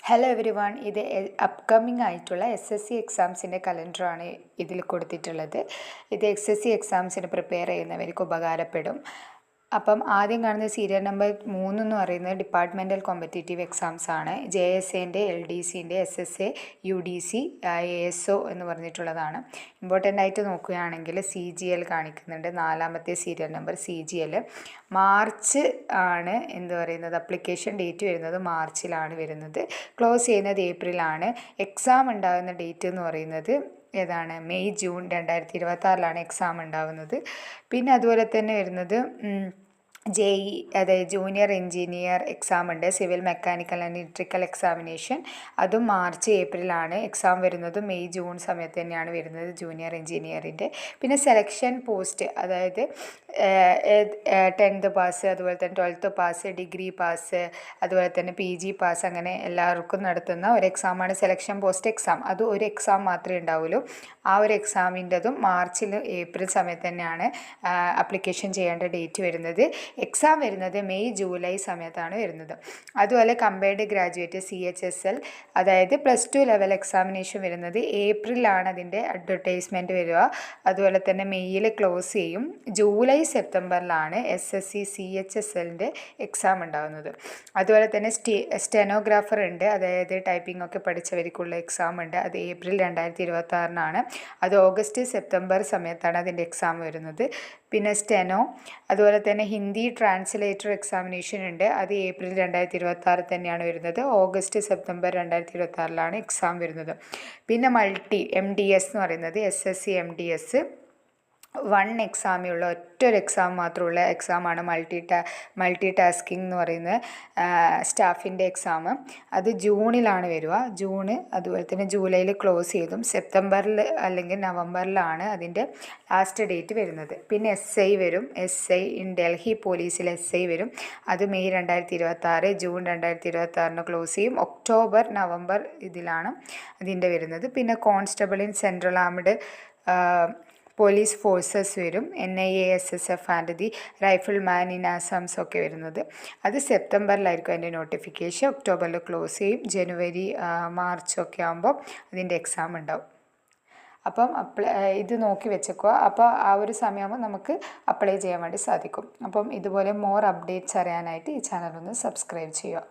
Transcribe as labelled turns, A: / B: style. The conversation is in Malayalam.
A: ഹലോ എവരി വൺ, ഇത് അപ്കമ്മിങ് ആയിട്ടുള്ള SSC എക്സാംസിൻ്റെ കലണ്ടറാണ് ഇതിൽ കൊടുത്തിട്ടുള്ളത്. ഇത് SSC എക്സാംസിന് പ്രിപ്പയർ ചെയ്യുന്നവർക്ക് ഉപകാരപ്പെടും. അപ്പം ആദ്യം കാണുന്ന സീരിയൽ നമ്പർ 3 എന്ന് പറയുന്നത് ഡിപ്പാർട്ട്മെൻറ്റൽ കോമ്പറ്റേറ്റീവ് എക്സാംസ് ആണ്. JSAൻ്റെ LDCൻ്റെ SSA UDC ASO എന്ന് പറഞ്ഞിട്ടുള്ളതാണ്. ഇമ്പോർട്ടൻ്റ് ആയിട്ട് നോക്കുകയാണെങ്കിൽ CGL കാണിക്കുന്നുണ്ട്. 4ാമത്തെ സീരിയൽ നമ്പർ CGL. മാർച്ച് ആണ് അപ്ലിക്കേഷൻ ഡേറ്റ് വരുന്നത് മാർച്ചിലാണ് വരുന്നത്. ക്ലോസ് ചെയ്യുന്നത് ഏപ്രിലാണ്. എക്സാം ഉണ്ടാകുന്ന ഡേറ്റ് എന്ന് പറയുന്നത് ഏതാണ്? മെയ് ജൂൺ 2026 എക്സാം ഉണ്ടാകുന്നത്. പിന്നെ അതുപോലെ തന്നെ വരുന്നത് JEE, അതായത് ജൂനിയർ എഞ്ചിനീയർ എക്സാം ഉണ്ട്. Civil mechanical and electrical examination, അതും മാർച്ച് ഏപ്രിലാണ്. എക്സാം വരുന്നത് മെയ് ജൂൺ സമയത്ത് തന്നെയാണ് വരുന്നത് ജൂനിയർ എഞ്ചിനീയറിൻ്റെ. പിന്നെ സെലക്ഷൻ പോസ്റ്റ്, അതായത് 10th പാസ്, അതുപോലെ തന്നെ 12th പാസ്, ഡിഗ്രി പാസ്, അതുപോലെ തന്നെ PG പാസ്, അങ്ങനെ എല്ലാവർക്കും നടത്തുന്ന ഒരു എക്സാമാണ് സെലക്ഷൻ പോസ്റ്റ് എക്സാം. അത് ഒരു എക്സാം മാത്രമേ ഉണ്ടാവുള്ളൂ. ആ ഒരു എക്സാമിൻ്റെതും മാർച്ചിൽ ഏപ്രിൽ സമയത്ത് തന്നെയാണ് അപ്ലിക്കേഷൻ ചെയ്യേണ്ട ഡേറ്റ് വരുന്നത്. എക്സാം വരുന്നത് മെയ് ജൂലൈ സമയത്താണ് വരുന്നത്. അതുപോലെ കമ്പയർഡ് ഗ്രാജുവേറ്റ് CHSL, അതായത് +2 ലെവൽ എക്സാമിനേഷൻ വരുന്നത് ഏപ്രിലാണ് അതിൻ്റെ അഡ്വർടൈസ്മെൻറ്റ് വരിക. അതുപോലെ തന്നെ മെയ്യിൽ ക്ലോസ് ചെയ്യും. ജൂലൈ സെപ്റ്റംബറിലാണ് SSC CHSLൻ്റെ എക്സാം ഉണ്ടാകുന്നത്. അതുപോലെ തന്നെ സ്റ്റെനോഗ്രാഫർ ഉണ്ട്, അതായത് ടൈപ്പിംഗ് ഒക്കെ പഠിച്ചവർക്കുള്ള എക്സാം ഉണ്ട്. അത് ഏപ്രിൽ 2026 അത് ഓഗസ്റ്റ് സെപ്റ്റംബർ സമയത്താണ് അതിൻ്റെ എക്സാം വരുന്നത്. പിന്നെ സ്റ്റെനോ, അതുപോലെ തന്നെ ഹിന്ദി ട്രാൻസ്ലേറ്റർ എക്സാമിനേഷൻ ഉണ്ട്. അത് ഏപ്രിൽ 2026 തന്നെയാണ് വരുന്നത്. ഓഗസ്റ്റ് സെപ്റ്റംബർ 2026 എക്സാം വരുന്നത്. പിന്നെ മൾട്ടി MDS എന്ന് പറയുന്നത് SSC MDS 1 എക്സാമേ ഉള്ള ഒറ്റൊരു എക്സാം മാത്രമുള്ള എക്സാമാണ് മൾട്ടി ടാസ്കിങ് എന്ന് പറയുന്നത് സ്റ്റാഫിൻ്റെ എക്സാം. അത് ജൂണിലാണ് വരിക. അതുപോലെ തന്നെ ജൂലൈയിൽ ക്ലോസ് ചെയ്തും സെപ്റ്റംബറിൽ അല്ലെങ്കിൽ നവംബറിലാണ് അതിൻ്റെ ലാസ്റ്റ് ഡേറ്റ് വരുന്നത്. പിന്നെ SI വരും. SI ഇൻ ഡൽഹി പോലീസിൽ SI വരും. അത് മെയ് 2026, ജൂൺ 2026 ക്ലോസ് ചെയ്യും. ഒക്ടോബർ നവംബർ ഇതിലാണ് അതിൻ്റെ വരുന്നത്. പിന്നെ constable in central armed police forces വരും. NIA SSF and the rifleman in Assam's ഒക്കെ വരുന്നത്. അത് സെപ്റ്റംബറിലായിരിക്കും അതിൻ്റെ നോട്ടിഫിക്കേഷൻ. ഒക്ടോബറിൽ ക്ലോസ് ചെയ്യും. ജനുവരി മാർച്ച് ഒക്കെ ആകുമ്പോൾ അതിൻ്റെ എക്സാം ഉണ്ടാവും. അപ്പം ഇത് നോക്കി വെച്ചേക്കുക. അപ്പോൾ ആ ഒരു സമയമാകുമ്പോൾ നമുക്ക് അപ്ലൈ ചെയ്യാൻ വേണ്ടി സാധിക്കും. അപ്പം ഇതുപോലെ മോർ അപ്ഡേറ്റ്സ് അറിയാനായിട്ട് ഈ ചാനൽ ഒന്ന് സബ്സ്ക്രൈബ് ചെയ്യുക.